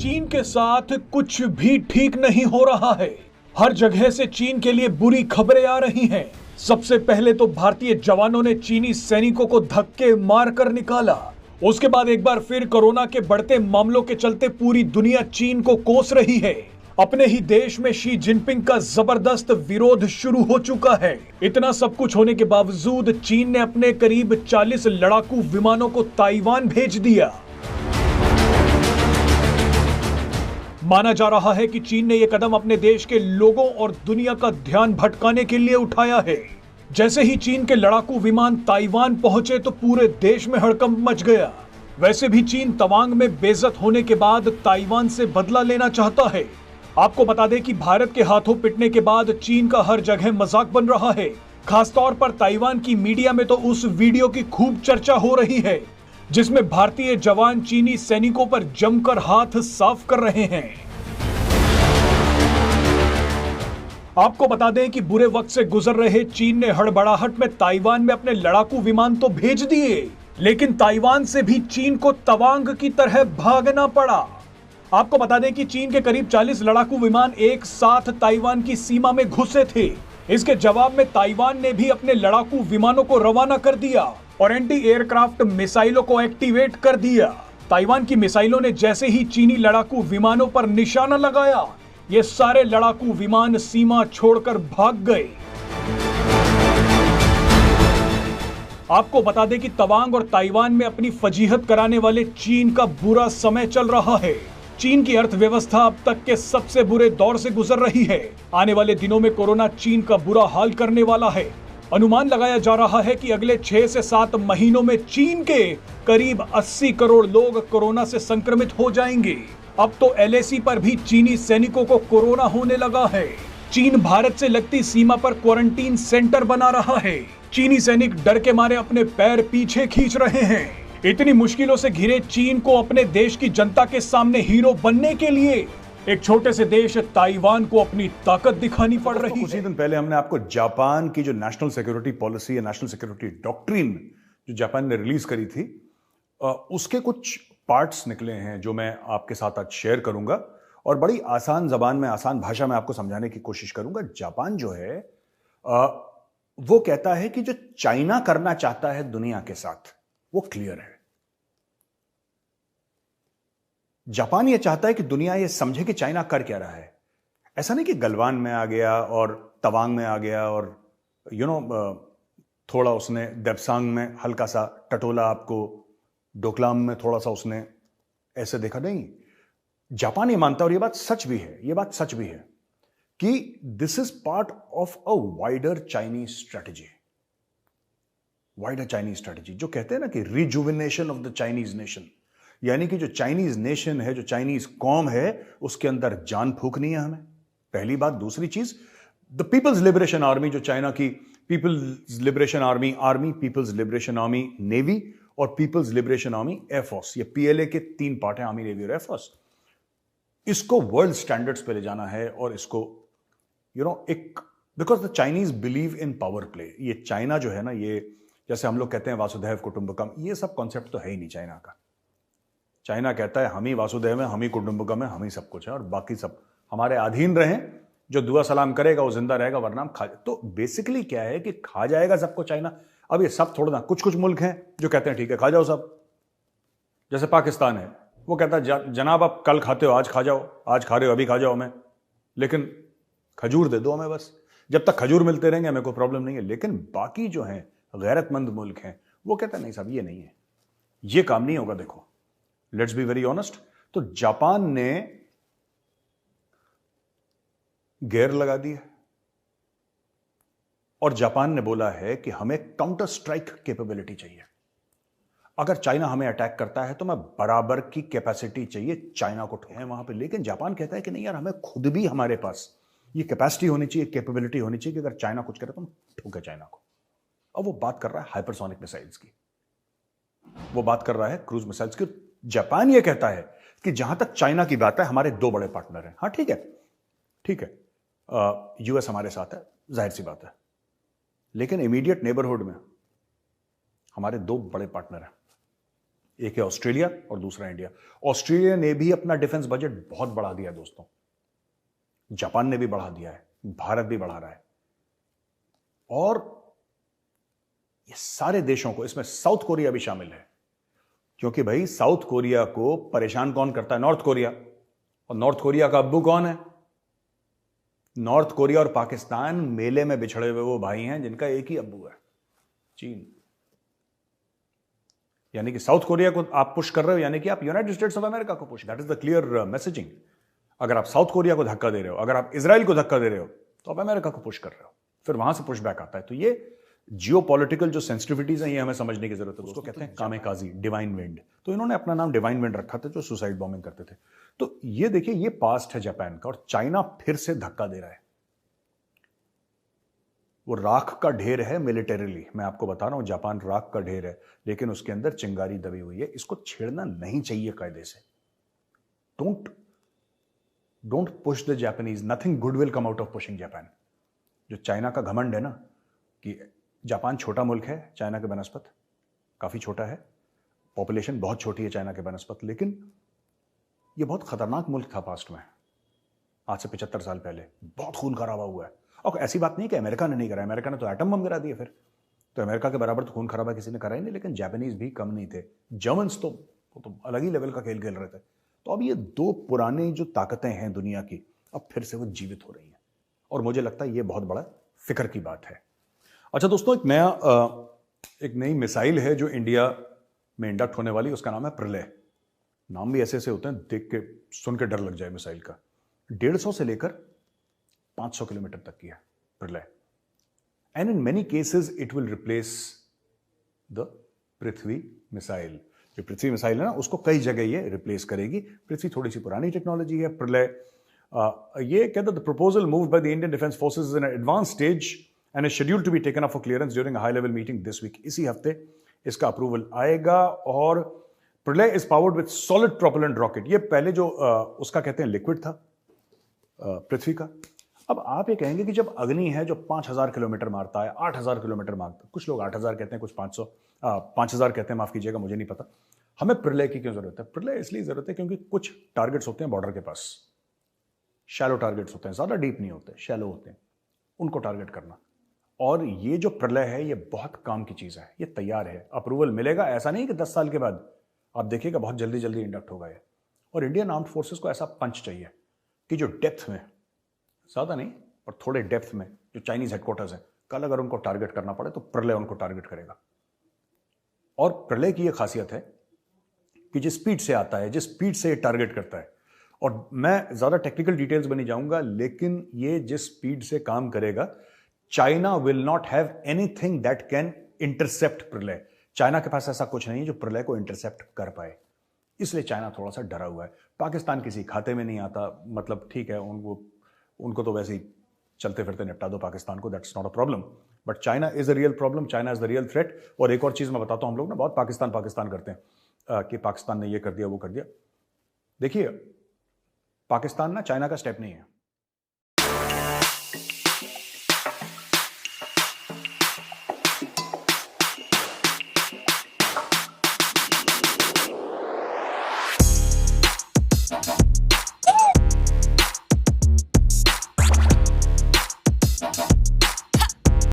चीन के साथ कुछ भी ठीक नहीं हो रहा है। हर जगह से चीन के लिए बुरी खबरें आ रही हैं। सबसे पहले तो भारतीय जवानों ने चीनी सैनिकों को धक्के मारकर निकाला। उसके बाद एक बार फिर कोरोना के बढ़ते मामलों के चलते पूरी दुनिया चीन को कोस रही है। अपने ही देश में शी जिनपिंग का जबरदस्त विरोध शुरू हो चुका है। इतना सब कुछ होने के बावजूद चीन ने अपने करीब 40 लड़ाकू विमानों को ताइवान भेज दिया। माना जा रहा है कि चीन ने यह कदम अपने देश के लोगों और दुनिया का ध्यान भटकाने के लिए उठाया है। जैसे ही चीन के लड़ाकू विमान ताइवान पहुंचे तो पूरे देश में हड़कंप मच गया। वैसे भी चीन तवांग में बेइज्जत होने के बाद ताइवान से बदला लेना चाहता है। आपको बता दें कि भारत के हाथों पिटने के बाद चीन का हर जगह मजाक बन रहा है। खासतौर पर ताइवान की मीडिया में तो उस वीडियो की खूब चर्चा हो रही है जिसमें भारतीय जवान चीनी सैनिकों पर जमकर हाथ साफ कर रहे हैं। आपको बता दें कि बुरे वक्त से गुजर रहे चीन ने हड़बड़ाहट में ताइवान में अपने लड़ाकू विमान तो भेज दिए, लेकिन ताइवान से भी चीन को तवांग की तरह भागना पड़ा। आपको बता दें कि चीन के करीब 40 लड़ाकू विमान एक साथ ताइवान की सीमा में घुसे थे। इसके जवाब में ताइवान ने भी अपने लड़ाकू विमानों को रवाना कर दिया और एंटी एयरक्राफ्ट मिसाइलों को एक्टिवेट कर दिया। ताइवान की मिसाइलों ने जैसे ही चीनी लड़ाकू विमानों पर निशाना लगाया, ये सारे लड़ाकू विमान सीमा छोड़कर भाग गए। आपको बता दें कि तवांग और ताइवान में अपनी फजीहत कराने वाले चीन का बुरा समय चल रहा है। चीन की अर्थव्यवस्था अब तक के सबसे बुरे दौर से गुजर रही है। आने वाले दिनों में कोरोना चीन का बुरा हाल करने वाला है। अनुमान लगाया जा रहा है कि अगले 6 से 7 महीनों में चीन के करीब 80 करोड़ लोग कोरोना से संक्रमित हो जाएंगे। अब तो LAC पर भी चीनी सैनिकों को कोरोना होने लगा है। चीन भारत से लगती सीमा पर क्वारंटीन सेंटर बना रहा है। चीनी सैनिक डर के मारे अपने पैर पीछे खींच रहे हैं। इतनी मुश्किलों से घिरे चीन को अपने देश की जनता के सामने हीरो बनने के लिए एक छोटे से देश ताइवान को अपनी ताकत दिखानी पड़ रही है। कुछ ही दिन पहले हमने आपको जापान की जो नेशनल सिक्योरिटी पॉलिसी या नेशनल सिक्योरिटी डॉक्ट्रिन जो जापान ने रिलीज करी थी, उसके कुछ पार्ट्स निकले हैं जो मैं आपके साथ आज शेयर करूंगा और बड़ी आसान जबान में, आसान भाषा में आपको समझाने की कोशिश करूंगा। जापान जो है वो कहता है कि जो चाइना करना चाहता है दुनिया के साथ वो क्लियर है। जापान ये चाहता है कि दुनिया ये समझे कि चाइना कर क्या रहा है। ऐसा नहीं कि गलवान में आ गया और तवांग में आ गया और थोड़ा उसने देपसांग में हल्का सा टटोला, आपको डोकलाम में थोड़ा सा उसने ऐसे देखा। नहीं, जापान ये मानता है और ये बात सच भी है, ये बात सच भी है कि this is part of a wider Chinese strategy. Wider Chinese strategy जो कहते हैं ना कि rejuvenation of the Chinese nation, यानी कि जो चाइनीज नेशन है, जो चाइनीज कौम है, उसके अंदर जान फूकनी है हमें, पहली बात। दूसरी चीज, द पीपल्स लिबरेशन आर्मी, जो चाइना की people's liberation army, people's liberation army navy और पीपल्स लिबरेशन आर्मी एयरफोर्स, ये PLA के 3 पार्ट हैं, आर्मी, नेवी और एयरफोर्स। इसको वर्ल्ड स्टैंडर्ड्स पे ले जाना है और इसको एक, because the Chinese believe in power play. ये चाइना जो है ना, ये जैसे हम लोग कहते हैं वासुधैव कुटुंबकम, ये सब कॉन्सेप्ट तो है ही नहीं चाइना का। चाइना कहता है हम ही वासुदेव हैं, हम ही कुटुंबकम है, हम ही सब कुछ है और बाकी सब हमारे अधीन रहें। जो दुआ सलाम करेगा वो जिंदा रहेगा, वरना हम खा। तो बेसिकली क्या है कि खा जाएगा सबको चाइना। अब ये सब थोड़ा ना, कुछ कुछ मुल्क हैं जो कहते हैं ठीक है खा जाओ सब। जैसे पाकिस्तान है, वो कहता है जनाब आप कल खाते हो आज खा जाओ, आज खा रहे हो अभी खा जाओ हमें, लेकिन खजूर दे दो हमें बस। जब तक खजूर मिलते रहेंगे हमें कोई प्रॉब्लम नहीं है। लेकिन बाकी जो हैं गैरतमंद मुल्क हैं वो कहते हैं नहीं साहब ये नहीं है, ये काम नहीं होगा। देखो, लेट्स बी वेरी ऑनेस्ट। तो जापान ने गेयर लगा दी है और जापान ने बोला है कि हमें काउंटर स्ट्राइक कैपेबिलिटी चाहिए। अगर चाइना हमें अटैक करता है तो मैं बराबर की कैपेसिटी चाहिए चाइना को ठोके वहां पे। लेकिन जापान कहता है कि नहीं यार, हमें खुद भी हमारे पास ये कैपेसिटी होनी चाहिए, कैपेबिलिटी होनी चाहिए कि अगर चाइना कुछ करे तो हम ठोके चाइना को। अब वो बात कर रहा है हाइपरसोनिक मिसाइल्स की, वो बात कर रहा है क्रूज मिसाइल्स की। जापान ये कहता है कि जहां तक चाइना की बात है, हमारे 2 बड़े पार्टनर हैं। हाँ ठीक है, ठीक है, US हमारे साथ है, जाहिर सी बात है। लेकिन इमीडिएट नेबरहुड में हमारे 2 बड़े पार्टनर हैं। एक है ऑस्ट्रेलिया और दूसरा इंडिया। ऑस्ट्रेलिया ने भी अपना डिफेंस बजट बहुत बढ़ा दिया दोस्तों, जापान ने भी बढ़ा दिया है, भारत भी बढ़ा रहा है, और ये सारे देशों को, इसमें साउथ कोरिया भी शामिल है, क्योंकि भाई साउथ कोरिया को परेशान कौन करता है? North Korea. और नॉर्थ कोरिया का अब्बू कौन है? नॉर्थ कोरिया और पाकिस्तान मेले में बिछड़े हुए वो भाई हैं जिनका एक ही अब्बू है, चीन। यानी कि साउथ कोरिया को आप पुश कर रहे हो, यानी कि आप यूनाइटेड स्टेट्स ऑफ अमेरिका को push, that is the clear messaging. अगर आप साउथ कोरिया को धक्का दे रहे हो, अगर आप इजराइल को धक्का दे रहे हो, तो आप अमेरिका को पुश कर रहे हो, फिर वहां से पुश बैक आता है। तो ये जियोपॉलिटिकल जो सेंसिटिविटीज हैं, ये हमें समझने की जरूरत है। उसको कहते हैं कामेकाजी, डिवाइन विंड। तो इन्होंने अपना नाम डिवाइन विंड रखा था, जो सुसाइड बॉम्बिंग करते थे। तो ये देखिए, ये पास्ट है जापान का, और चाइना फिर से धक्का दे रहा है। वो राख का ढेर है मिलिटरीली, मैं आपको बता रहा हूं, जापान राख का ढेर है, लेकिन उसके अंदर चिंगारी दबी हुई है। इसको छेड़ना नहीं चाहिए कायदे से। Don't push the Japanese, nothing good will come out of pushing Japan. जो चाइना का घमंड है ना कि जापान छोटा मुल्क है चाइना के बनस्पत, काफी छोटा है, पॉपुलेशन बहुत छोटी है चाइना के बनस्पत, लेकिन यह बहुत खतरनाक मुल्क था पास्ट में, आज से 75 साल पहले। बहुत खून खराबा हुआ है। और ऐसी बात नहीं कि अमेरिका ने नहीं करा, अमेरिका ने तो एटम बम गिरा दिए, फिर तो अमेरिका के बराबर तो खून खराबा किसी ने करा ही नहीं। लेकिन जापानीज भी कम नहीं थे, जर्मन्स तो अलग ही लेवल का खेल खेल रहे थे। तो अब ये दो पुरानी जो ताकतें हैं दुनिया की, अब फिर से वो जीवित हो रही हैं, और मुझे लगता है ये बहुत बड़ा फिक्र की बात है। अच्छा दोस्तों, एक नई मिसाइल है जो इंडिया में इंडक्ट होने वाली, उसका नाम है प्रलय। नाम भी ऐसे ऐसे होते हैं, देख के सुन के डर लग जाए मिसाइल का। 150 से लेकर 500 किलोमीटर तक की है प्रलय, and in many cases it will replace the Prithvi missile. जो पृथ्वी मिसाइल है ना, उसको कई जगह ये रिप्लेस करेगी। पृथ्वी थोड़ी सी पुरानी टेक्नोलॉजी है। प्रलय ये कहते हैं, the proposal moved by the Indian defence forces is in advance stage and is scheduled to be taken up for clearance during a high level meeting this week. इसी हफ्ते इसका अप्रूवल आएगा। और Pralay is powered with solid propellant rocket. ये पहले जो उसका कहते हैं लिक्विड था पृथ्वी का। अब आप ये कहेंगे कि जब अग्नि है जो 5000 किलोमीटर मारता है, 8000 किलोमीटर मारता है, कुछ लोग 8000 कहते हैं, कुछ 5000 कहते हैं, माफ कीजिएगा, मुझे नहीं पता, हमें प्रलय की क्यों जरूरत है? प्रलय इसलिए जरूरत है क्योंकि कुछ टारगेट्स होते हैं बॉर्डर के पास, शैलो टारगेट्स होते हैं, ज्यादा डीप नहीं होते, शैलो होते हैं, उनको टारगेट करना। और ये जो प्रलय है ये बहुत काम की चीज है, ये तैयार है, अप्रूवल मिलेगा। ऐसा नहीं कि 10 साल के बाद, आप देखिएगा बहुत जल्दी जल्दी इंडक्ट होगा ये। और इंडियन आर्म्ड फोर्सेस को ऐसा पंच चाहिए कि जो डेप्थ में, ज्यादा नहीं पर थोड़े डेप्थ में, जो चाइनीज हेडक्वार्टर्स है, कल अगर उनको टारगेट करना पड़े तो प्रलय उनको टारगेट करेगा। और प्रलय की यह खासियत है कि जिस स्पीड से आता है, जिस स्पीड से ये टारगेट करता है, और मैं ज्यादा टेक्निकल डिटेल्स में नहीं जाऊंगा, लेकिन ये जिस स्पीड से काम करेगा, China will not have anything that can intercept प्रलय। चाइना के पास ऐसा कुछ नहीं है जो प्रलय को इंटरसेप्ट कर पाए, इसलिए चाइना थोड़ा सा डरा हुआ है। पाकिस्तान किसी खाते में नहीं आता, मतलब ठीक है, उनको तो वैसे ही चलते फिरते निपटा दो पाकिस्तान को, that's not a problem. But China is a real problem, China is the real threat. और एक और चीज मैं बताता हूं, हम लोग ना बहुत पाकिस्तान करते हैं कि पाकिस्तान ने ये कर दिया, वो कर दिया। देखिए, पाकिस्तान ना चाइना का स्टेप नहीं है,